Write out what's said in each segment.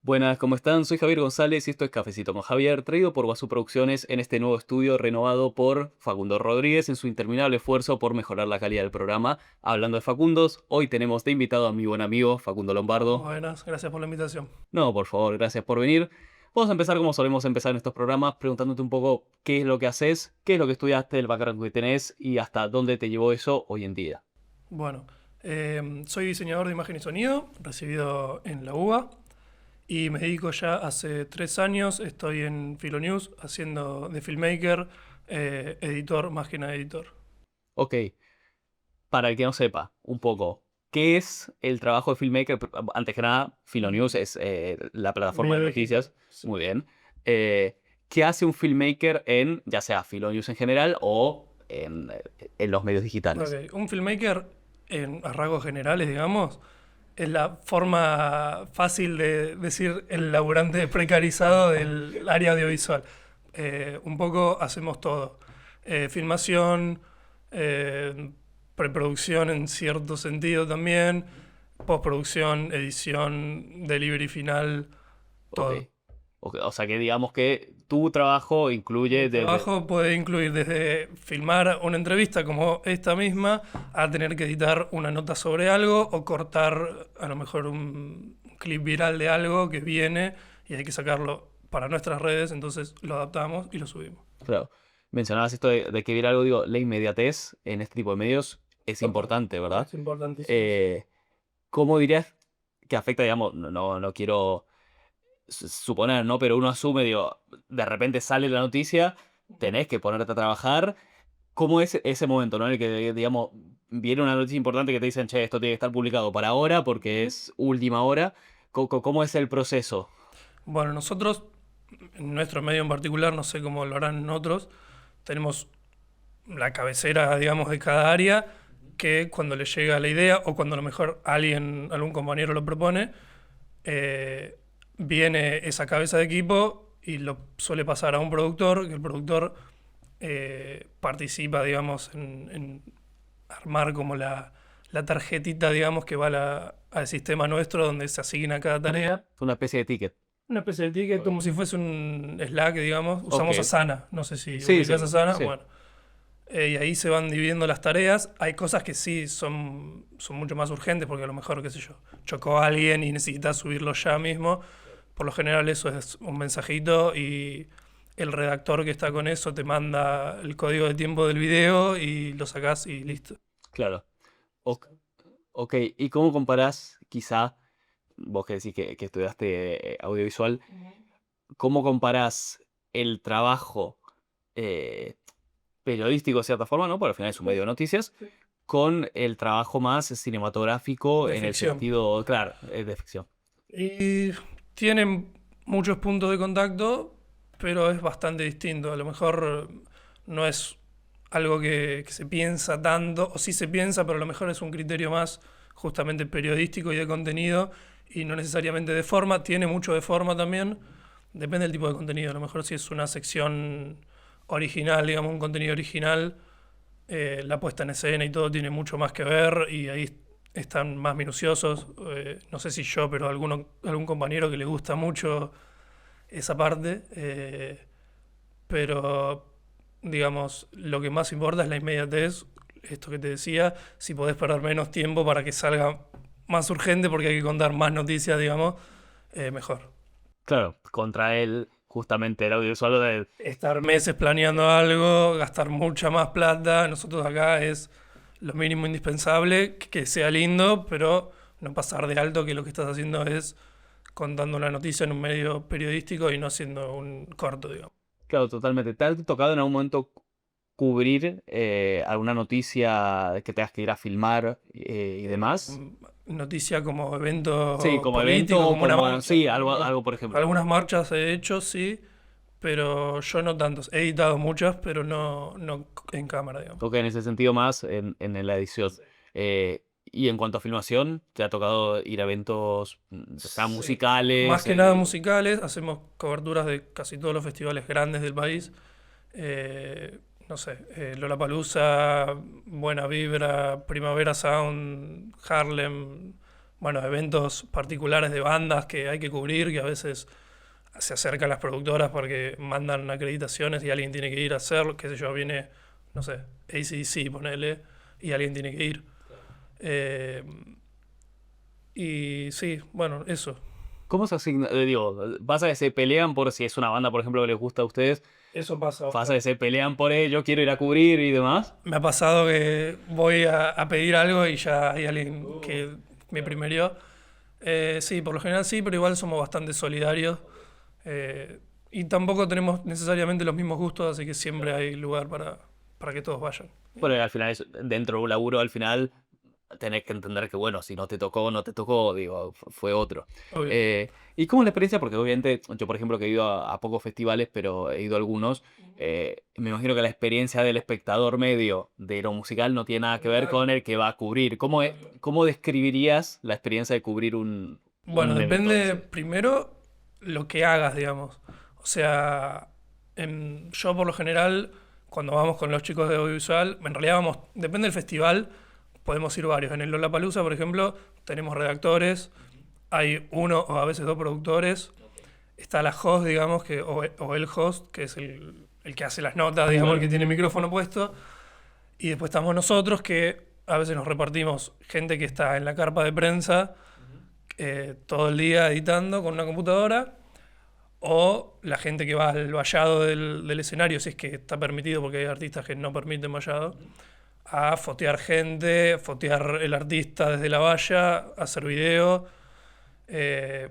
Buenas, ¿cómo están? Soy Javier González y esto es Cafecito con Javier, traído por Guazú Producciones en este nuevo estudio renovado por Facundo Rodríguez en su interminable esfuerzo por mejorar la calidad del programa. Hablando de Facundos, hoy tenemos de invitado a mi buen amigo Facundo Lombardo. Buenas, gracias por la invitación. No, por favor, gracias por venir. Vamos a empezar como solemos empezar en estos programas, preguntándote un poco qué es lo que haces, qué es lo que estudiaste, el background que tenés y hasta dónde te llevó eso hoy en día. Bueno, soy diseñador de imagen y sonido, recibido en la UBA, y me dedico ya hace 3 años, estoy en Filonews haciendo de filmmaker, editor más que nada editor. Ok, para el que no sepa, un poco, ¿qué es el trabajo de filmmaker? Antes que nada, Filonews es la plataforma de Medio digital. noticias. Sí. Muy bien. Eh, ¿Qué hace un filmmaker en, ya sea Filonews en general o en los medios digitales? Ok, un filmmaker, a rasgos generales, digamos, es la forma fácil de decir el laburante precarizado del área audiovisual. Un poco hacemos todo. Filmación, preproducción en cierto sentido también, postproducción, edición, delivery final, Ok. todo. Ok, o sea que digamos que tu trabajo Mi incluye desde... trabajo puede incluir desde filmar una entrevista como esta misma, a tener que editar una nota sobre algo o cortar a lo mejor un clip viral de algo que viene y hay que sacarlo para nuestras redes, entonces lo adaptamos y lo subimos. Claro, mencionabas esto de que viera algo, digo, la inmediatez en este tipo de medios es Total. importante, ¿verdad? Es importantísimo, sí. Eh, ¿Cómo dirías que afecta, digamos, no quiero suponer, ¿no? Pero uno asume, digo, de repente sale la noticia, tenés que ponerte a trabajar. ¿Cómo es ese momento, ¿no? En el que, digamos, viene una noticia importante que te dicen, che, esto tiene que estar publicado para ahora porque es última hora. ¿Cómo es el proceso? Bueno, nosotros, en nuestro medio en particular, no sé cómo lo harán en otros, tenemos la cabecera, digamos, de cada área, que cuando le llega la idea o cuando a lo mejor alguien, algún compañero lo propone, eh, viene esa cabeza de equipo y lo suele pasar a un productor, que el productor participa, digamos, en armar como la tarjetita, digamos, que va al sistema nuestro donde se asigna cada tarea. Es una especie de ticket. Una especie de ticket, como si fuese un Slack, digamos. Ok. Usamos Asana, no sé si Sí, ubicas sí, Asana. sí. Bueno, y ahí se van dividiendo las tareas. Hay cosas que sí son mucho más urgentes porque a lo mejor, qué sé yo, chocó a alguien y necesitas subirlo ya mismo. Por lo general eso es un mensajito y el redactor que está con eso te manda el código de tiempo del video y lo sacás y listo. Claro. Ok, ok. ¿Y cómo comparás, quizá, vos que decís que estudiaste audiovisual, cómo comparás el trabajo eh, periodístico de cierta forma, ¿no? Porque al final es un Sí, medio de noticias, sí. con el trabajo más cinematográfico De en el ficción. sentido, claro, de ficción. Y tienen muchos puntos de contacto, pero es bastante distinto. A lo mejor no es algo que se piensa tanto, o sí se piensa, pero a lo mejor es un criterio más justamente periodístico y de contenido, y no necesariamente de forma. Tiene mucho de forma también, depende del tipo de contenido. A lo mejor si es una sección original, digamos, un contenido original, la puesta en escena y todo tiene mucho más que ver y ahí están más minuciosos. No sé si yo, pero algún compañero que le gusta mucho esa parte. Pero, digamos, lo que más importa es la inmediatez. Esto que te decía, si podés perder menos tiempo para que salga más urgente porque hay que contar más noticias, digamos, mejor. Claro, contra él, justamente el audiovisual de... Estar meses planeando algo, gastar mucha más plata. Nosotros acá es lo mínimo indispensable, que sea lindo, pero no pasar de alto que lo que estás haciendo es contando una noticia en un medio periodístico y no haciendo un corto, digamos. Claro, totalmente. ¿Te ha tocado en algún momento cubrir alguna noticia que tengas que ir a filmar y demás? Noticia como Sí, evento como evento político, o como una como... marcha, Sí, por algo, ejemplo. algo por ejemplo. Algunas marchas he hecho, sí, pero yo no tantos. He editado muchas, pero no en cámara, digamos. Ok, en ese sentido más en la edición. Y en cuanto a filmación, ¿te ha tocado ir a eventos, ya sea Sí. Más musicales? que nada musicales, hacemos coberturas de casi todos los festivales grandes del país. No sé, Lollapalooza, Buena Vibra, Primavera Sound, Harlem, bueno, eventos particulares de bandas que hay que cubrir, que a veces se acercan las productoras porque mandan acreditaciones y alguien tiene que ir a hacerlo, qué sé yo, viene, no sé, AC/DC, ponele, y alguien tiene que ir. Eh, y sí, bueno, eso. ¿Cómo se asigna? Digo, pasa que se pelean por si es una banda, por ejemplo, que les gusta a ustedes. Eso pasa Pasa bastante. que se pelean por ello, quiero ir a cubrir y demás. Me ha pasado que voy a pedir algo y ya hay alguien que me primerió. Sí, por lo general sí, pero igual somos bastante solidarios. Y tampoco tenemos necesariamente los mismos gustos, así que siempre hay lugar para que todos vayan. Bueno, al final, dentro de un laburo, al final tenés que entender que, bueno, si no te tocó, no te tocó, digo, fue otro. Obvio. ¿Y cómo es la experiencia? Porque obviamente, yo por ejemplo que he ido a pocos festivales, pero he ido a algunos, me imagino que la experiencia del espectador medio de lo musical no tiene nada que ver con el que va a cubrir. ¿Cómo describirías la experiencia de cubrir Bueno, un evento de depende ese? primero lo que hagas, digamos. O sea, yo por lo general, cuando vamos con los chicos de audiovisual, en realidad vamos, depende del festival, podemos ir varios. En el Lollapalooza, por ejemplo, tenemos redactores, hay uno o a veces dos productores, está la host, digamos, o el host, que es el que hace las notas, digamos, el que tiene el micrófono puesto, y después estamos nosotros que a veces nos repartimos gente que está en la carpa de prensa todo el día editando con una computadora, o la gente que va al vallado del escenario, si es que está permitido, porque hay artistas que no permiten vallado, a fotear gente, fotear el artista desde la valla, hacer video. eh,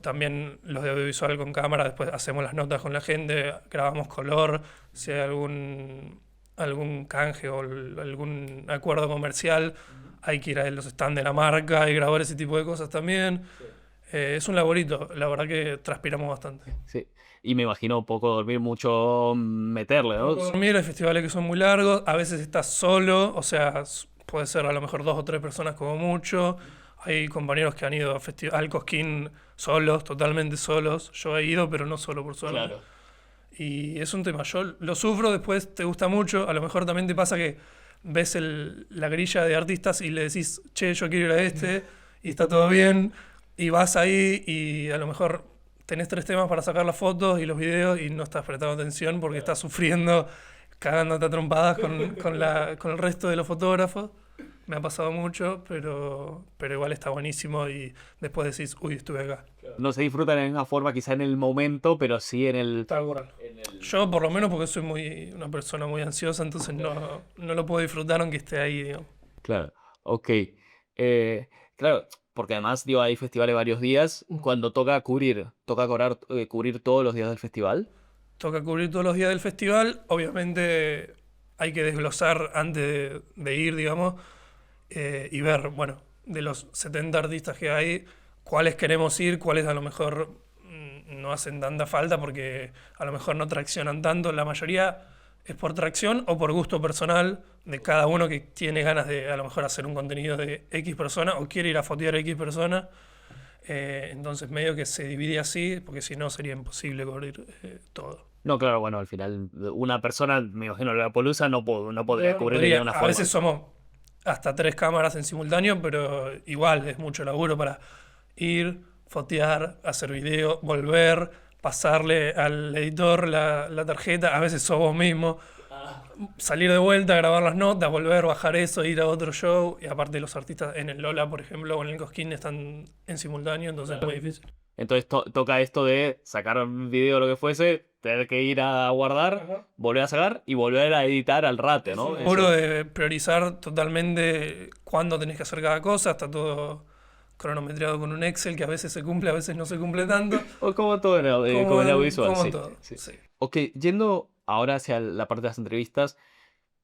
También los de audiovisual con cámara, después hacemos las notas con la gente, grabamos color, si hay algún canje o algún acuerdo comercial, hay que ir a los stands de la marca y grabar ese tipo de cosas también. Es un laborito, la verdad que transpiramos bastante. Sí. Y me imagino poco dormir, mucho meterle, ¿no? Poco dormir, hay festivales que son muy largos, a veces estás solo, o sea, puede ser a lo mejor dos o tres personas como mucho. Hay compañeros que han ido al Cosquín solos, totalmente solos. Yo he ido, pero no solo por suerte. Claro. Y es un tema, yo lo sufro, después te gusta mucho, a lo mejor también te pasa que ves la grilla de artistas y le decís, che, yo quiero ir a este, y está todo bien, y vas ahí y a lo mejor tenés tres temas para sacar las fotos y los videos y no estás prestando atención porque estás sufriendo, cagándote a trompadas con el resto de los fotógrafos. Me ha pasado mucho, pero igual está buenísimo y después decís, uy, estuve acá. No se disfrutan de la misma forma quizá en el momento, pero sí en el... Tal cual. Yo por lo menos porque soy una persona muy ansiosa, entonces no lo puedo disfrutar aunque esté ahí, digamos. Claro, ok. Claro, porque además, digo, hay festivales varios días. Cuando toca cubrir todos los días del festival. Toca cubrir todos los días del festival, obviamente hay que desglosar antes de ir, digamos, y ver, bueno, de los 70 artistas que hay, cuáles queremos ir, cuáles a lo mejor no hacen tanta falta porque a lo mejor no traccionan tanto. La mayoría es por tracción o por gusto personal de cada uno que tiene ganas de a lo mejor hacer un contenido de X persona o quiere ir a fotear a X persona. Entonces medio que se divide así porque si no sería imposible cubrir todo. No, claro, bueno, al final una persona, me imagino, la Polusa no podría cubrir de ninguna A forma. veces somos hasta tres cámaras en simultáneo, pero igual es mucho laburo para ir, fotear, hacer video, volver, pasarle al editor la tarjeta, a veces sos vos mismo, salir de vuelta, grabar las notas, volver, bajar eso, ir a otro show, y aparte los artistas en el Lola, por ejemplo, o en el Cosquín están en simultáneo, entonces es muy difícil. Entonces toca esto de sacar un video o lo que fuese, tener que ir a guardar, Ajá. volver a sacar y volver a editar al rato, ¿no? Puro de priorizar totalmente cuándo tenés que hacer cada cosa, está todo cronometrado con un Excel que a veces se cumple, a veces no se cumple tanto. O como todo como en audiovisual, Como sí, todo, sí. sí. Ok, yendo ahora hacia la parte de las entrevistas,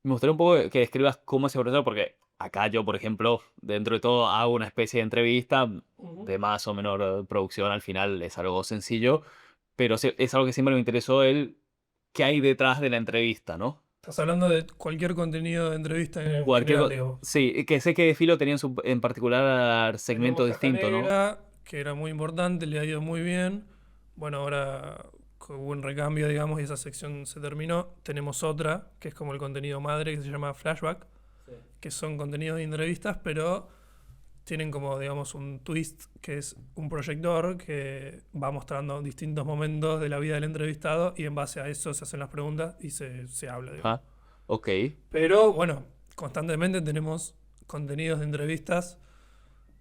me gustaría un poco que describas cómo es ese proceso, porque acá yo, por ejemplo, dentro de todo hago una especie de entrevista de más o menor producción, al final es algo sencillo, pero es algo que siempre me interesó el qué hay detrás de la entrevista, ¿no? Estás hablando de cualquier contenido de entrevista en Cualquier general, digo. sí, que sé que Filo tenía en particular segmentos Tenemos Caja distintos, ¿no? Negra, que era muy importante, le ha ido muy bien. Bueno, ahora hubo un recambio, digamos, y esa sección se terminó. Tenemos otra, que es como el contenido madre, que se llama Flashback, que son contenidos de entrevistas, pero tienen como, digamos, un twist que es un proyector que va mostrando distintos momentos de la vida del entrevistado y en base a eso se hacen las preguntas y se habla, digamos. Ah, ok. Pero bueno, constantemente tenemos contenidos de entrevistas,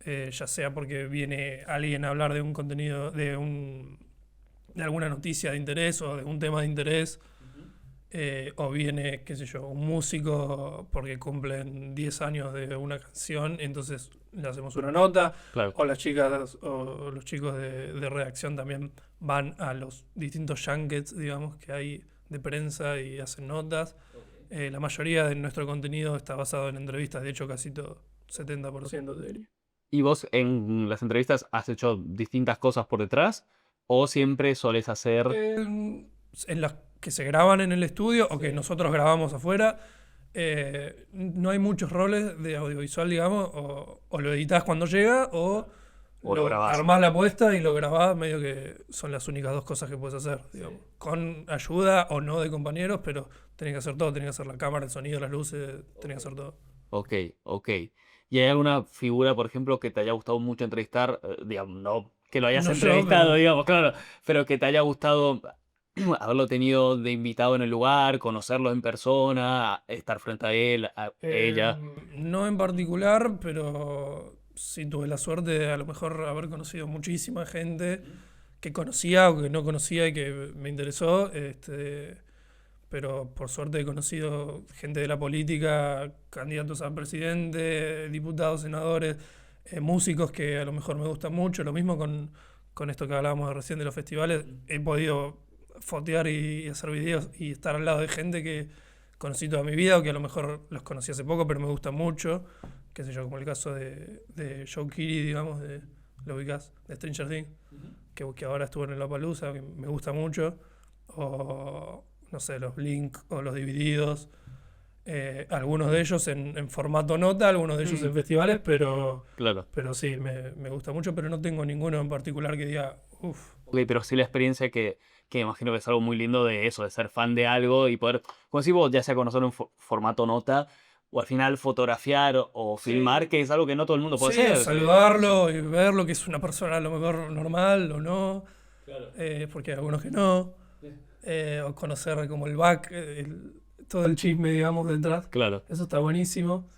ya sea porque viene alguien a hablar de un contenido, de alguna noticia de interés o de un tema de interés, o viene, qué sé yo, un músico porque cumplen 10 años de una canción, entonces le hacemos una nota, Claro. o las chicas o los chicos de redacción también van a los distintos junkets, digamos, que hay de prensa y hacen notas. La mayoría de nuestro contenido está basado en entrevistas, de hecho casi todo, 70% te diría. ¿Y vos en las entrevistas has hecho distintas cosas por detrás? ¿O siempre solés hacer... En las que se graban en el estudio o que nosotros grabamos afuera, no hay muchos roles de audiovisual, digamos, o lo editas cuando llega O lo grabás? armás la puesta y lo grabás, medio que son las únicas dos cosas que puedes hacer, digamos. Con ayuda o no de compañeros, pero tenés que hacer todo, tenés que hacer la cámara, el sonido, las luces, tenés que hacer todo. Ok, ok. ¿Y hay alguna figura, por ejemplo, que te haya gustado mucho entrevistar? Digamos, no que lo hayas No yo, entrevistado, pero digamos, claro, pero que te haya gustado haberlo tenido de invitado en el lugar, conocerlo en persona, estar frente a él, a ella. no en particular, pero sí tuve la suerte de a lo mejor haber conocido muchísima gente que conocía o que no conocía y que me interesó. Pero por suerte he conocido gente de la política, candidatos a presidente, diputados, senadores, músicos que a lo mejor me gustan mucho. Lo mismo con esto que hablábamos recién de los festivales. He podido fotear y hacer videos y estar al lado de gente que conocí toda mi vida o que a lo mejor los conocí hace poco, pero me gustan mucho. Qué sé yo, como el caso de Joe Keery, digamos, lo ubicás, de Stranger Things, que ahora estuvo en Lollapalooza, que me gusta mucho. O, no sé, los Blink o los Divididos. Algunos de ellos en formato nota, algunos de ellos en festivales, Claro. pero sí, me gusta mucho, pero no tengo ninguno en particular que diga, uff. Ok, pero sí la experiencia que imagino que es algo muy lindo de eso, de ser fan de algo y poder, como decís vos, ya sea conocer en formato nota o al final fotografiar o filmar, que es algo que no todo el mundo puede Sí, hacer. saludarlo y verlo, que es una persona a lo mejor normal o no, porque hay algunos que no. O conocer como el back, todo el chisme, digamos, detrás. Claro. Eso está buenísimo.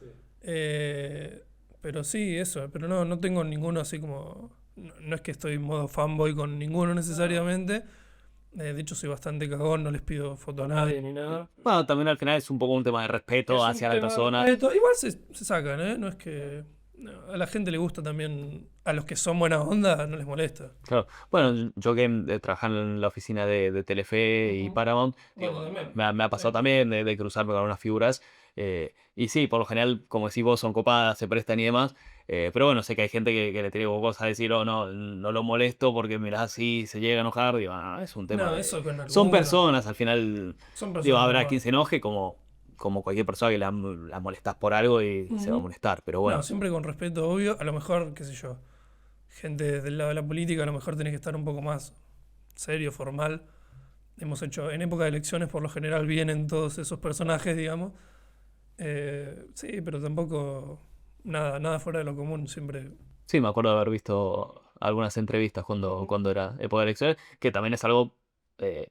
Pero sí, eso. Pero no tengo ninguno así como... No es que estoy en modo fanboy con ninguno necesariamente. De hecho, soy bastante cagón, no les pido foto a nadie ni nada. Bueno, también al final es un poco un tema de respeto Es un hacia la tema de persona. respeto. Igual se sacan, ¿eh? No es que... no, a la gente le gusta también, a los que son buena onda, no les molesta. Claro. Bueno, yo que trabajando en la oficina de Telefe y Paramount, digo, Bueno, también. me ha pasado también de cruzarme con algunas figuras. Y sí, por lo general, como decís vos, son copadas, se prestan y demás. Pero bueno, sé que hay gente que le tiene como cosas a decir, oh, no, no lo molesto porque mirá, si se llega a enojar. Digo, ah, es un tema No, de... eso con Son algunos. personas, al final, Son digo, personas habrá normales. quien se enoje como cualquier persona que la molestás por algo y se va a molestar. Pero bueno, No, siempre con respeto, obvio. A lo mejor, qué sé yo, gente del lado de la política, a lo mejor tenés que estar un poco más serio, formal. Hemos hecho, en época de elecciones, por lo general vienen todos esos personajes, digamos. Sí, pero tampoco nada fuera de lo común, siempre. sí, me acuerdo de haber visto algunas entrevistas cuando era época de elecciones, que también es algo, eh,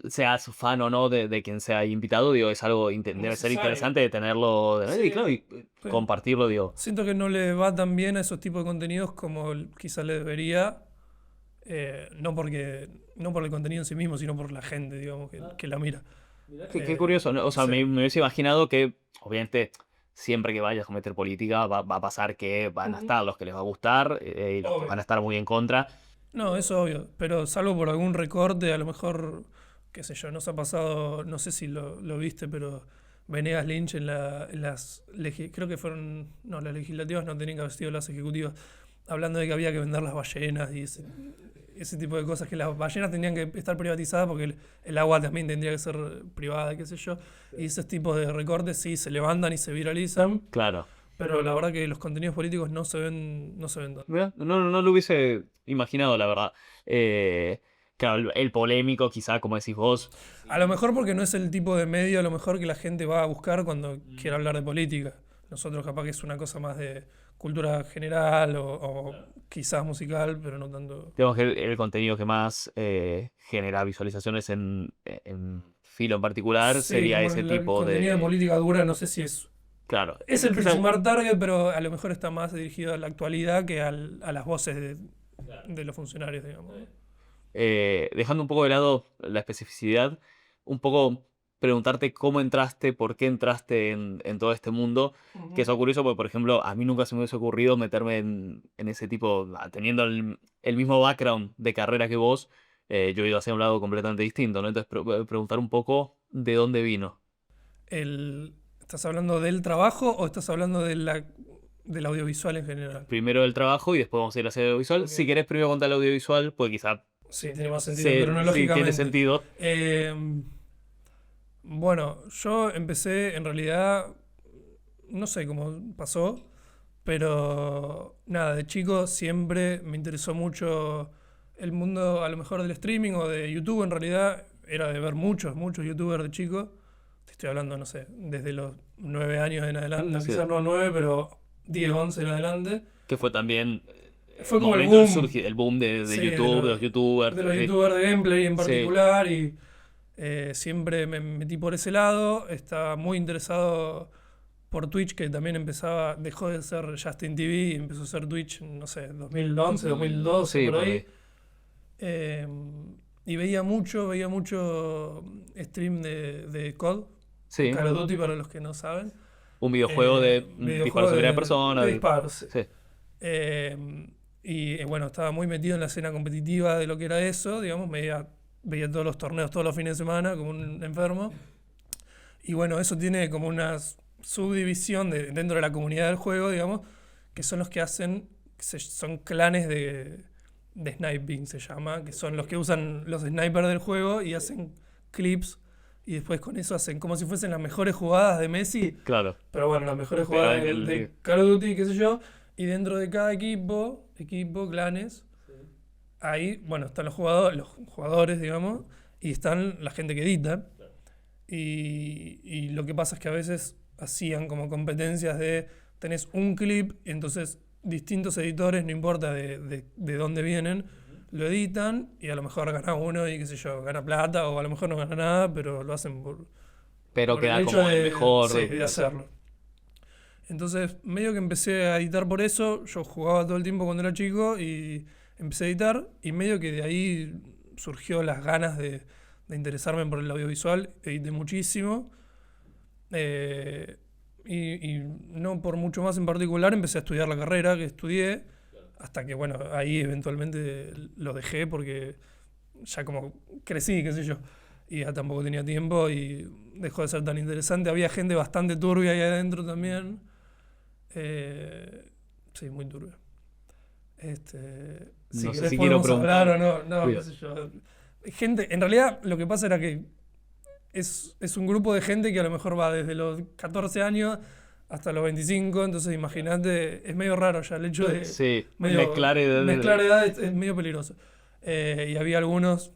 seas fan o no de quien sea invitado, digo, es algo, debe ser Necesario. interesante de tenerlo, y claro, y Sí. compartirlo, digo. Siento que no le va tan bien a esos tipos de contenidos como quizás le debería. No por el contenido en sí mismo, sino por la gente, digamos, que la mira. Qué curioso, ¿no? O sea, Sí. me hubiese imaginado que, obviamente, siempre que vayas a meter política va a pasar que van a estar los que les va a gustar y los que Obvio. van a estar muy en contra. No, eso obvio, pero salvo por algún recorte, a lo mejor, qué sé yo, nos ha pasado, no sé si lo viste, pero Venegas Lynch en las, creo que fueron, no, las legislativas no tenían que haber sido las ejecutivas, hablando de que había que vender las ballenas y ese tipo de cosas, que las ballenas tenían que estar privatizadas porque el agua también tendría que ser privada, qué sé yo, y esos tipos de recortes sí se levantan y se viralizan, Claro. pero la verdad que los contenidos políticos no se ven tanto. Mirá, no lo hubiese imaginado, la verdad. Claro, el polémico, quizá, como decís vos. A lo mejor porque no es el tipo de medio a lo mejor que la gente va a buscar cuando quiera hablar de política. Nosotros capaz que es una cosa más de cultura general o quizás musical, pero no tanto. Digamos que el contenido que más genera visualizaciones en Filo en particular Sí, sería como ese el tipo contenido de de... política dura, no sé si Claro, es el quizá, principal target, pero a lo mejor está más dirigido a la actualidad que a las voces de los funcionarios, digamos. dejando un poco de lado la especificidad, un poco preguntarte cómo entraste, por qué entraste en todo este mundo, que es Ujú. curioso porque, por ejemplo, a mí nunca se me hubiese ocurrido meterme en ese tipo, teniendo el mismo background de carrera que vos, yo he ido hacia un lado completamente distinto, ¿no? Entonces, preguntar un poco de dónde vino. ¿Estás hablando del trabajo o estás hablando del audiovisual en general? Primero el trabajo y después vamos a ir hacia el audiovisual. Si Ok. querés primero contar el audiovisual, pues quizá Sí, tiene más sentido sí tiene cronológicamente. sentido. Eh, bueno, yo empecé en realidad, no sé cómo pasó, pero nada, de chico siempre me interesó mucho el mundo a lo mejor del streaming o de YouTube. En realidad era de ver muchos youtubers de chico. Te estoy hablando, no sé, desde los 9 años en adelante, no, Sí. quizás no 9, pero 10, 11 en adelante. Que fue también Fue como el momento del boom, el boom de sí, YouTube, de los youtubers. de los youtubers de gameplay en Sí, particular, y siempre me metí por ese lado. Estaba muy interesado por Twitch, que también dejó de ser Justin TV y empezó a ser Twitch, no sé, 2011, 2012, sí, por por ahí. ahí. Eh, y veía mucho stream de COD, Sí, Call of Duty para los que no saben. un videojuego de disparos Videojuego en primera persona. de disparos, sí. Sí, Bueno, estaba muy metido en la escena competitiva de lo que era eso, digamos, veía todos los torneos todos los fines de semana como un enfermo. Y bueno, eso tiene como una subdivisión dentro de la comunidad del juego, digamos, que son los que hacen, son clanes de sniping, se llama, que son los que usan los snipers del juego y hacen clips y después con eso hacen como si fuesen las mejores jugadas de Messi, claro. pero bueno, las mejores Pero jugadas de Call of Duty, qué sé yo, y dentro de cada clanes, ahí, bueno, están los jugadores, digamos, y están la gente que edita. Y lo que pasa es que a veces hacían como competencias de tenés un clip y entonces distintos editores, no importa de dónde vienen, lo editan y a lo mejor gana uno y qué sé yo, gana plata o a lo mejor no gana nada, pero lo hacen Pero por el queda hecho como el mejor. sí, de hacerlo. Entonces, medio que empecé a editar por eso. Yo jugaba todo el tiempo cuando era chico y empecé a editar. Y medio que de ahí surgió las ganas de interesarme por el audiovisual. Edité muchísimo. Eh, y no por mucho más en particular, empecé a estudiar la carrera que estudié. Hasta que, bueno, ahí eventualmente lo dejé porque ya como crecí, qué sé yo. Y ya tampoco tenía tiempo y dejó de ser tan interesante. Había gente bastante turbia ahí adentro también. Sí, muy turbio. Si No sé querés si quiero podemos hablar o preguntar. no, no, qué Cuidado. sé yo. Gente, en realidad lo que pasa era que es un grupo de gente que a lo mejor va desde los 14 años hasta los 25, entonces imagínate, es medio raro ya el hecho de Sí, medio mezclar mezclar edades es medio peligroso. Y había algunos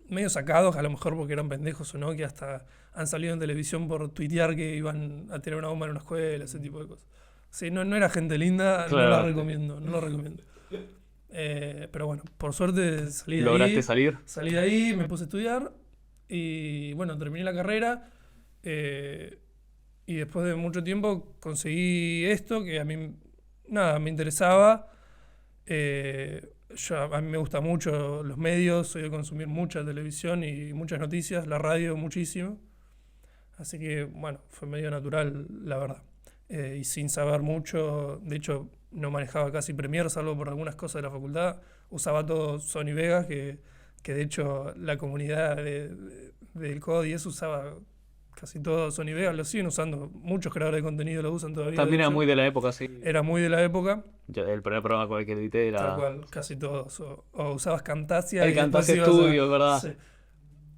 medio sacados, a lo mejor porque eran pendejos o no, que hasta han salido en televisión por tuitear que iban a tirar una bomba en una escuela, ese tipo de cosas. Sí, no era gente linda, no la Claro. recomiendo, no lo recomiendo. Pero bueno, por suerte ¿Lograste salir? salí de ahí, me puse a estudiar y bueno, terminé la carrera y después de mucho tiempo conseguí esto que a mí, nada, me interesaba. A mí me gustan mucho los medios, soy de consumir mucha televisión y muchas noticias, la radio muchísimo. Así que, bueno, fue medio natural, la verdad. Y sin saber mucho, de hecho, no manejaba casi Premiere, salvo por algunas cosas de la facultad. Usaba todo Sony Vegas, que de hecho la comunidad del COD y eso usaba casi todo Sony Vegas, lo siguen usando. Muchos creadores de contenido lo usan todavía, de También era hecho. muy de la época, sí. Era muy de la época. El primer programa con el que edité Tal era cual, casi todos. O usabas Camtasia el y después Camtasia ibas a... Studio, ¿verdad?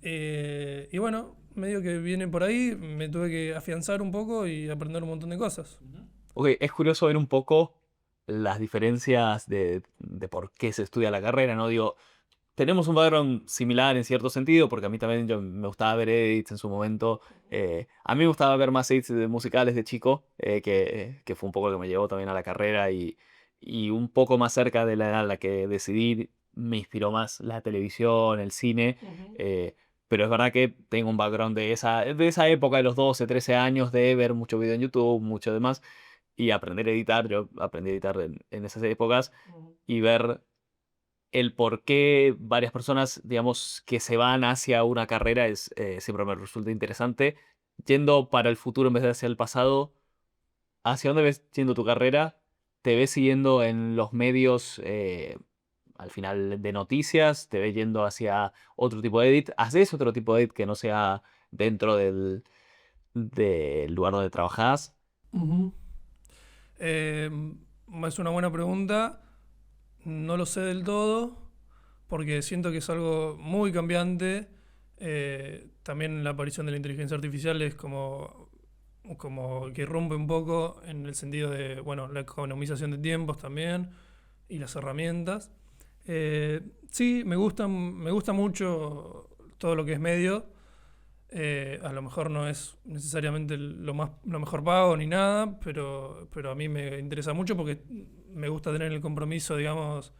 Sí. Y bueno, medio que viene por ahí, me tuve que afianzar un poco y aprender un montón de cosas. Ok, es curioso ver un poco las diferencias de por qué se estudia la carrera, ¿no? Digo, tenemos un background similar en cierto sentido, porque a mí también me gustaba ver edits en su momento. A mí me gustaba ver más edits de musicales de chico, que fue un poco lo que me llevó también a la carrera y un poco más cerca de la edad en la que decidí, me inspiró más la televisión, el cine. Ujú. Pero es verdad que tengo un background de esa época, de los 12 13 años, de ver mucho video en YouTube, mucho demás, y aprender a editar. Yo aprendí a editar en esas épocas Ujú. y ver el por qué varias personas, digamos, que se van hacia una carrera siempre me resulta interesante. Yendo para el futuro en vez de hacia el pasado, ¿hacia dónde ves yendo tu carrera? ¿Te ves siguiendo en los medios, al final de noticias? ¿Te ves yendo hacia otro tipo de edit? ¿Haces otro tipo de edit que no sea dentro del lugar donde trabajas? Ujú. Eh, es una buena pregunta. No lo sé del todo, porque siento que es algo muy cambiante. También la aparición de la inteligencia artificial es como que rompe un poco en el sentido de, bueno, la economización de tiempos también y las herramientas. Eh, sí, me gusta mucho todo lo que es medio. A lo mejor no es necesariamente lo mejor pago ni nada, pero a mí me interesa mucho porque me gusta tener el compromiso, digamos,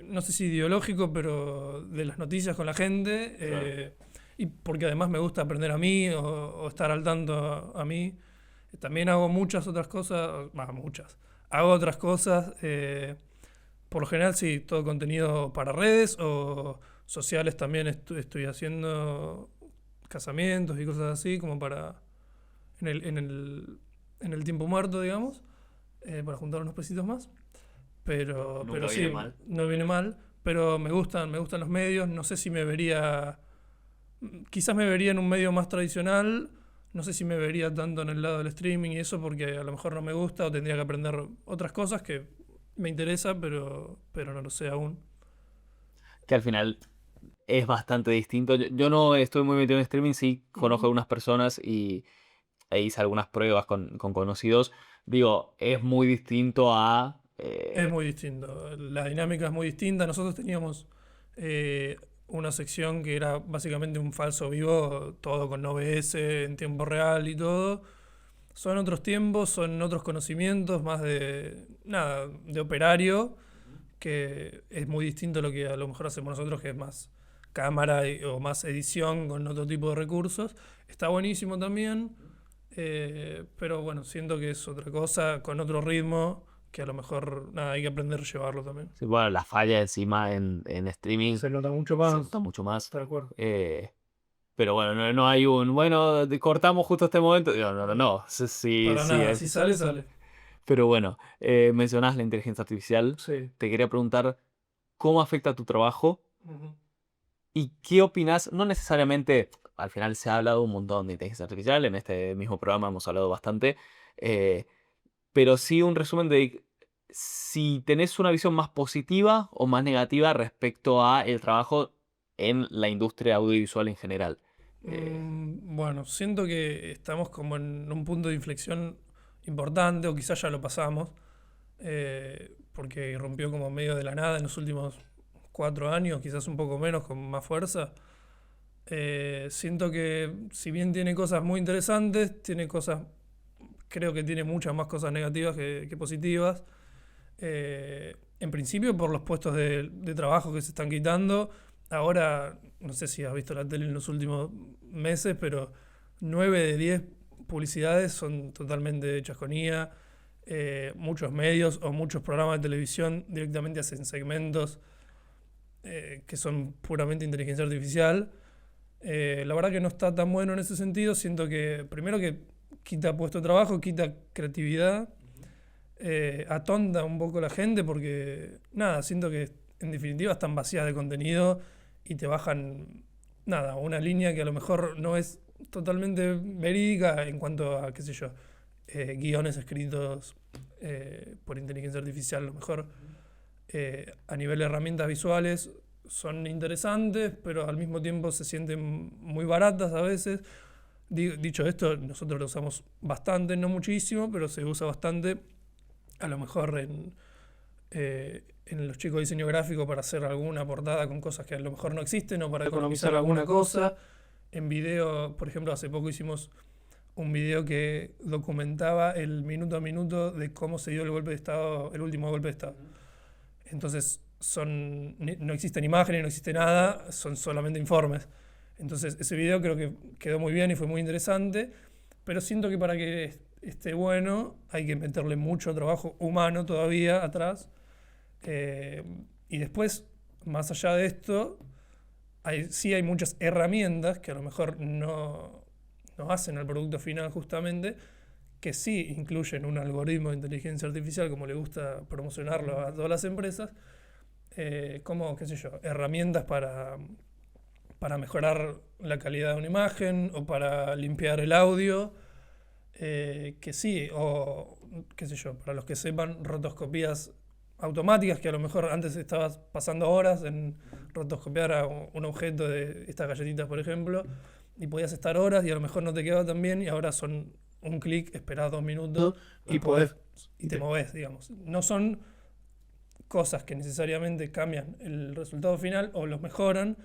no sé si ideológico, pero de las noticias con la gente. Claro. Y porque además me gusta aprender a mí o estar al tanto a mí. También hago muchas otras cosas, más muchas. Hago otras cosas, por lo general sí, todo contenido para redes o sociales también estoy haciendo casamientos y cosas así, como para en el tiempo muerto, digamos, para juntar unos pesitos más. Pero Nunca viene sí, mal. no viene mal. Pero me gustan los medios. No sé si me vería. Quizás me vería en un medio más tradicional. No sé si me vería tanto en el lado del streaming y eso, porque a lo mejor no me gusta o tendría que aprender otras cosas que me interesa, pero no lo sé aún. Que al final es bastante distinto. Yo no estoy muy metido en streaming, sí conozco a Ujú. algunas personas e hice algunas pruebas con conocidos. Digo, es muy distinto a... Es muy distinto. La dinámica es muy distinta. Nosotros teníamos eh, una sección que era básicamente un falso vivo, todo con OBS en tiempo real y todo. Son otros tiempos, son otros conocimientos, más de nada, de operario, que es muy distinto a lo que a lo mejor hacemos nosotros, que es más cámara o más edición con otro tipo de recursos. Está buenísimo también, pero bueno, siento que es otra cosa, con otro ritmo, que a lo mejor nada, hay que aprender a llevarlo también. Sí, bueno, la falla encima en streaming Se nota mucho se más, nota mucho más. de acuerdo. Pero bueno, no hay bueno, cortamos justo este momento. Digo, no, no, no. Sí, sí, Para sí, nada, si sale, sale. pero bueno, mencionás la inteligencia artificial. Sí. Te quería preguntar cómo afecta tu trabajo Ujú. y qué opinas. No necesariamente, al final se ha hablado un montón de inteligencia artificial, en este mismo programa hemos hablado bastante, eh, pero sí un resumen de si tenés una visión más positiva o más negativa respecto a el trabajo en la industria audiovisual en general. Eh, Bueno, siento que estamos como en un punto de inflexión importante, o quizás ya lo pasamos, porque rompió como medio de la nada en los últimos 4 años, quizás un poco menos, con más fuerza. Siento que si bien tiene cosas muy interesantes, creo que tiene muchas más cosas negativas que positivas. En principio por los puestos de trabajo que se están quitando. Ahora, no sé si has visto la tele en los últimos meses, pero 9 de 10 publicidades son totalmente hechas con IA. Muchos medios o muchos programas de televisión directamente hacen segmentos que son puramente inteligencia artificial. La verdad que no está tan bueno en ese sentido. Siento que, primero que quita puesto de trabajo, quita creatividad, atonda un poco la gente porque, nada, siento que en definitiva están vacías de contenido y te bajan, nada, una línea que a lo mejor no es totalmente verídica en cuanto a, qué sé yo, guiones escritos por inteligencia artificial. A lo mejor a nivel de herramientas visuales son interesantes, pero al mismo tiempo se sienten muy baratas a veces. Dicho esto, nosotros lo usamos bastante, no muchísimo, pero se usa bastante a lo mejor en los chicos de diseño gráfico para hacer alguna portada con cosas que a lo mejor no existen o para economizar alguna cosa. En video, por ejemplo, hace poco hicimos un video que documentaba el minuto a minuto de cómo se dio el golpe de Estado, el último golpe de Estado. Entonces, no existen imágenes, no existe nada, son solamente informes. Entonces, ese video creo que quedó muy bien y fue muy interesante, pero siento que para que esté bueno hay que meterle mucho trabajo humano todavía atrás. Y después, más allá de esto, sí hay muchas herramientas que a lo mejor no hacen el producto final justamente, que sí incluyen un algoritmo de inteligencia artificial, como le gusta promocionarlo a todas las empresas, como, qué sé yo, herramientas para mejorar la calidad de una imagen o para limpiar el audio, que sí, o qué sé yo, para los que sepan, rotoscopías automáticas, que a lo mejor antes estabas pasando horas en rotoscopiar a un objeto de estas galletitas, por ejemplo, y podías estar horas y a lo mejor no te quedaba tan bien y ahora son un clic, esperás 2 minutos y te movés, digamos. No son cosas que necesariamente cambian el resultado final o los mejoran,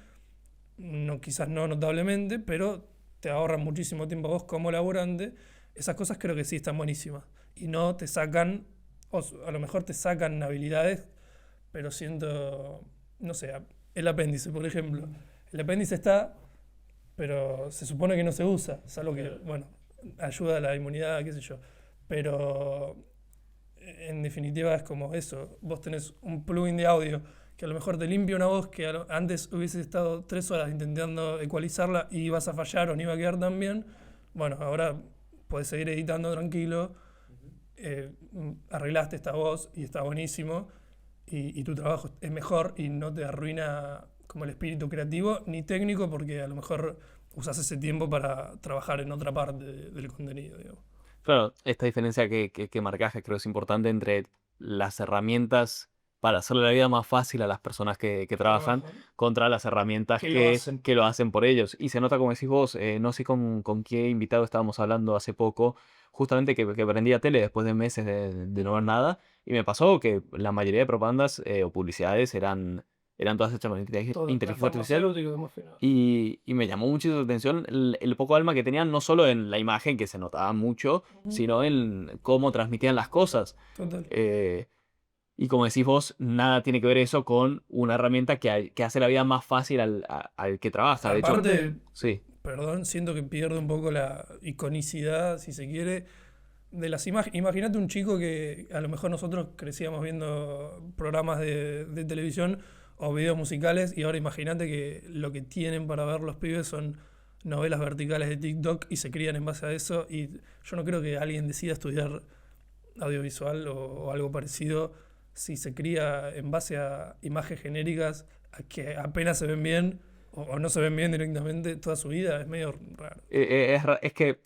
quizás no notablemente, pero te ahorran muchísimo tiempo a vos como laburante. Esas cosas creo que sí están buenísimas y no te sacan, o a lo mejor te sacan habilidades, pero siento, no sé, el apéndice, por ejemplo. El apéndice está, pero se supone que no se usa, salvo que, bueno, ayuda a la inmunidad, qué sé yo. Pero en definitiva es como eso, vos tenés un plugin de audio que a lo mejor te limpia una voz que antes hubieses estado 3 horas intentando ecualizarla y ibas a fallar o no iba a quedar tan bien. Bueno, ahora podés seguir editando tranquilo, arreglaste esta voz y está buenísimo y tu trabajo es mejor y no te arruina como el espíritu creativo ni técnico porque a lo mejor usás ese tiempo para trabajar en otra parte del contenido, digamos. Claro, esta diferencia que marcás, que creo es importante entre las herramientas para hacerle la vida más fácil a las personas que trabajan contra las herramientas que lo hacen por ellos. Y se nota, como decís vos, no sé con qué invitado estábamos hablando hace poco, justamente que prendía tele después de meses de no ver nada, y me pasó que la mayoría de propagandas o publicidades eran todas hechas con inteligencia artificial. Y me llamó muchísimo la atención el poco alma que tenían, no solo en la imagen, que se notaba mucho, sino en cómo transmitían las cosas. Total. Y como decís vos, nada tiene que ver eso con una herramienta que hace la vida más fácil al que trabaja. De hecho, Aparte, sí, perdón, siento que pierde un poco la iconicidad, si se quiere, de las imágenes. Imagínate un chico que a lo mejor nosotros crecíamos viendo programas de televisión o videos musicales y ahora imagínate que lo que tienen para ver los pibes son novelas verticales de TikTok y se crían en base a eso y yo no creo que alguien decida estudiar audiovisual o algo parecido si se cría en base a imágenes genéricas que apenas se ven bien o no se ven bien directamente toda su vida, es medio raro. es que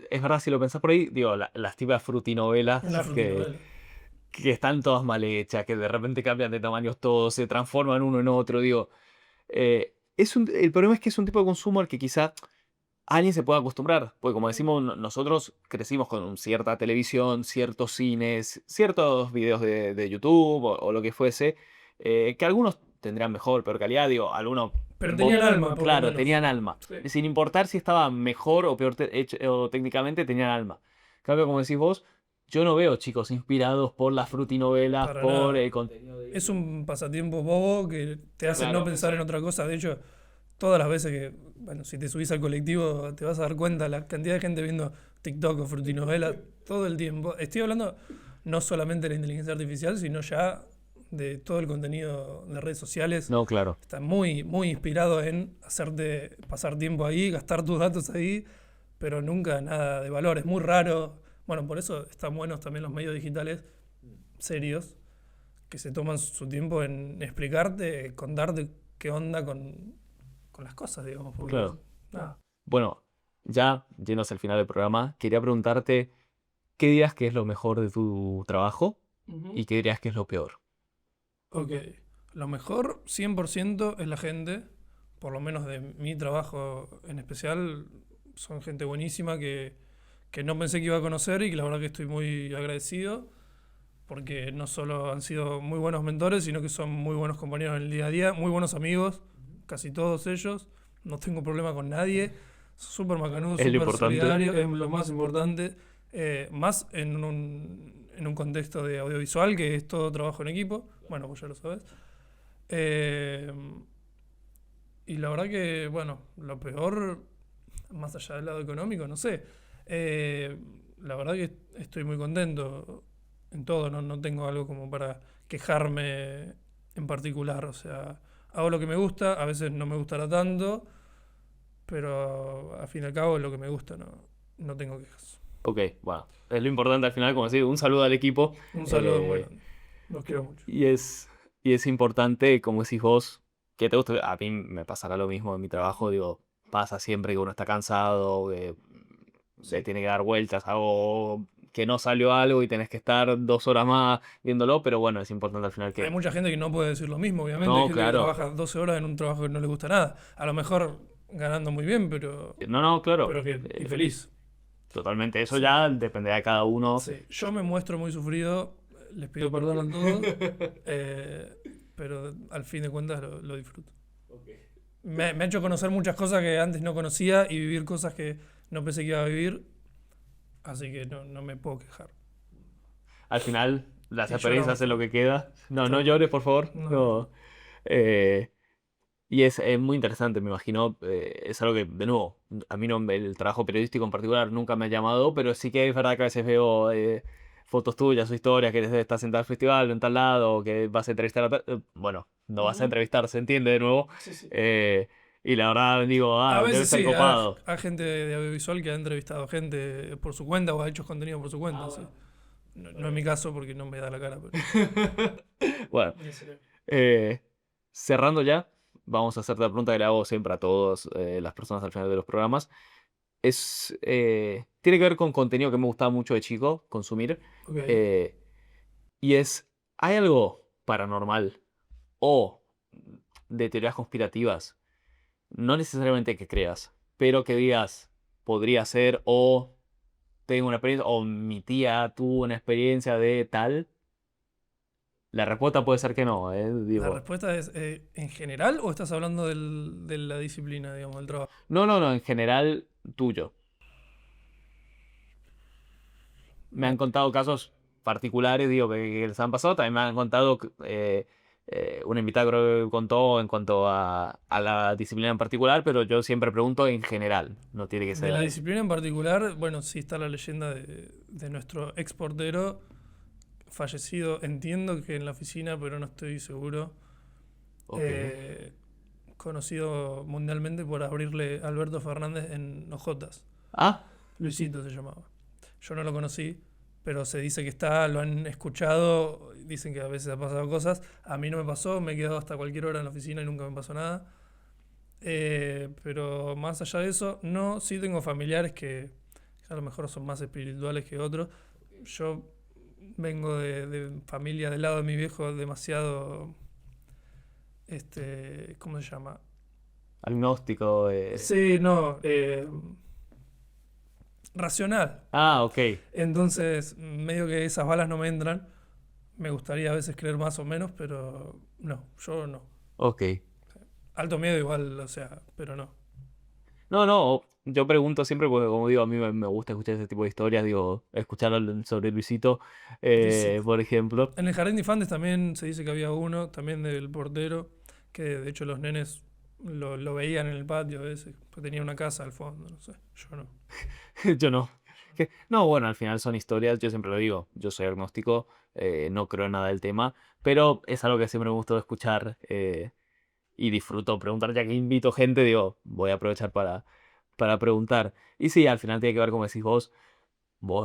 es verdad, si lo pensás por ahí, digo, las típicas frutinovelas Una frutinovela. que están todas mal hechas, que de repente cambian de tamaños todos, se transforman uno en otro, digo. El problema es que es un tipo de consumo al que quizá alguien se pueda acostumbrar, porque como decimos, nosotros crecimos con cierta televisión, ciertos cines, ciertos videos de YouTube o lo que fuese, que algunos tendrían mejor, peor calidad, digo, algunos... Pero tenían alma, por lo Claro, menos. tenían alma. Sí. Sin importar si estaba mejor o peor o técnicamente, tenían alma. En cambio, como decís vos, yo no veo chicos inspirados por las frutinovelas, Para por nada. el contenido de Es YouTube. un pasatiempo bobo que te hace Claro. no pensar en otra cosa. De hecho, todas las veces que, bueno, si te subís al colectivo te vas a dar cuenta la cantidad de gente viendo TikTok o frutinovelas todo el tiempo. Estoy hablando no solamente de la inteligencia artificial, sino ya de todo el contenido de redes sociales. No, claro. Está muy, muy inspirado en hacerte pasar tiempo ahí, gastar tus datos ahí, pero nunca nada de valor. Es muy raro. Bueno, por eso están buenos también los medios digitales serios, que se toman su tiempo en explicarte, contarte qué onda con las cosas, digamos. Porque, Claro. nada. Bueno, ya yéndose al final del programa, quería preguntarte, ¿qué dirías que es lo mejor de tu trabajo y qué dirías que es lo peor? Ok. Lo mejor, 100%, es la gente. Por lo menos de mi trabajo en especial, son gente buenísima que no pensé que iba a conocer y que la verdad que estoy muy agradecido. porque no solo han sido muy buenos mentores, sino que son muy buenos compañeros en el día a día, muy buenos amigos, casi todos ellos. No tengo problema con nadie, súper macanudo, Es lo súper importante. solidario, es lo más importante, más en un contexto de audiovisual, que es todo trabajo en equipo, bueno, vos ya lo sabes. Eh, y la verdad que, bueno, lo peor, más allá del lado económico, no sé. La verdad que estoy muy contento en todo, no tengo algo como para quejarme en particular. O sea, hago lo que me gusta, a veces no me gustará tanto, pero al fin y al cabo es lo que me gusta, no tengo quejas. Ok, bueno, es lo importante al final, como decir, un saludo al equipo. Un saludo muy eh, grande. Los quiero mucho. y es, y es importante, como decís vos, que te guste. A mí me pasará lo mismo en mi trabajo, digo, pasa siempre que uno está cansado, que se tiene que dar vueltas, o que no salió algo y tenés que estar 2 horas más viéndolo, pero bueno, es importante al final Hay que... mucha gente que no puede decir lo mismo, obviamente. Hay No, gente que claro. trabaja 12 horas en un trabajo que no le gusta nada. A lo mejor ganando muy bien, No, no, claro. pero que infeliz. Totalmente. Eso Sí. ya dependerá de cada uno. Sí, yo me muestro muy sufrido, les pido perdón a todos, eh, pero al fin de cuentas lo disfruto. Me ha hecho conocer muchas cosas que antes no conocía y vivir cosas que no pensé que iba a vivir, así que no me puedo quejar. Al final, las Y experiencias lloramos es lo todos. que queda. No, no Tal cual. llores, por favor. No, No. Eh, y es muy interesante, me imagino. Es algo que, de nuevo, a mí no, el trabajo periodístico en particular nunca me ha llamado, pero sí que es verdad que a veces veo fotos tuyas o historias que estás en tal festival o en tal lado, o que vas a entrevistar a bueno, no vas a Ujú. entrevistar, se entiende de nuevo. Sí, sí. Y la verdad digo, A debe veces ser sí, copado. hay gente de audiovisual que ha entrevistado gente por su cuenta o ha hecho contenido por su cuenta, sí. No es mi caso porque no me da la cara, pero... Bueno, Ni se- eh, cerrando ya, vamos a hacerte la pregunta que le hago siempre a todas las personas al final de los programas. Tiene que ver con contenido que me gustaba mucho de chico consumir. Ok. eh, y ¿hay algo paranormal o de teorías conspirativas? No necesariamente que creas, pero que digas, podría ser, o tengo una experiencia, o mi tía tuvo una experiencia de tal. La respuesta puede ser que no, La digo. respuesta es, ¿en general o estás hablando de la disciplina, digamos, del trabajo? No, no, no, en general tuyo. Me han Me- contado casos particulares, digo, que les han pasado. También me han contado, una invitada creo que contó en cuanto a la disciplina en particular, pero yo siempre pregunto en general, no tiene que de la ser... disciplina en particular, bueno, sí está la leyenda de nuestro ex portero fallecido, entiendo que en la oficina, pero no estoy seguro. Ok. Eh, Conocido mundialmente por abrirle a Alberto Fernández en Ojotas. Ah, Luisito se llamaba. Yo no lo conocí, pero se dice que está, lo han escuchado, dicen que a veces ha pasado cosas. A mí no me pasó, me he quedado hasta cualquier hora en la oficina y nunca me pasó nada. Pero más allá de eso, no, sí tengo familiares que a lo mejor son más espirituales que otros. Yo vengo de familia del lado de mi viejo demasiado, ¿cómo se llama? agnóstico. Sí, no, racional. Ah, ok. Entonces, medio que esas balas no me entran. Me gustaría a veces creer más o menos, pero no, yo no. Ok. Alto miedo igual, o sea, pero no. No, no, yo pregunto siempre porque, como digo, a mí me gusta escuchar ese tipo de historias, digo, escuchar sobre Luisito, Luisito. por ejemplo. En el jardín de infantes también se dice que había uno, también del portero, que de hecho los nenes lo veían en el patio a veces, pues tenía una casa al fondo, no sé, yo no. Yo no. No, bueno, al final son historias, yo siempre lo digo, yo soy agnóstico, no creo en nada del tema, pero es algo que siempre me gustó escuchar y disfruto preguntar, ya que invito gente, digo, voy a aprovechar para preguntar. Y sí, al final tiene que ver, como decís vos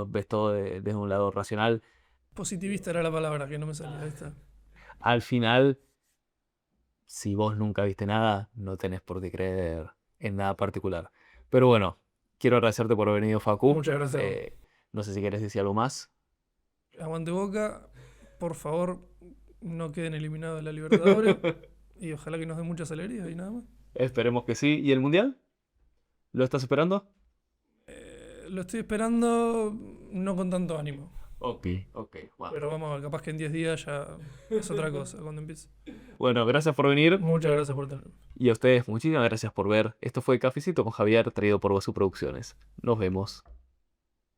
ves todo desde un lado racional, Positivista era la palabra que no me salía, esta. al final, si vos nunca viste nada, no tenés por qué creer en nada particular. Pero bueno, quiero agradecerte por haber venido, Facu. Muchas gracias a vos. No sé si quieres decir algo más. Aguante Boca, por favor, no queden eliminados de la Libertadores y ojalá que nos den muchas alegrías y nada más. Esperemos que sí. ¿Y el mundial? ¿Lo estás esperando? Lo estoy esperando no con tanto ánimo. Ok, ok, wow. Pero vamos a ver, capaz que en 10 días ya es otra cosa cuando empiece. Bueno, gracias por venir. Muchas gracias por tenerme. Y a ustedes, muchísimas gracias por ver. Esto fue Cafecito con Javier, traído por Bosu Producciones. Nos vemos.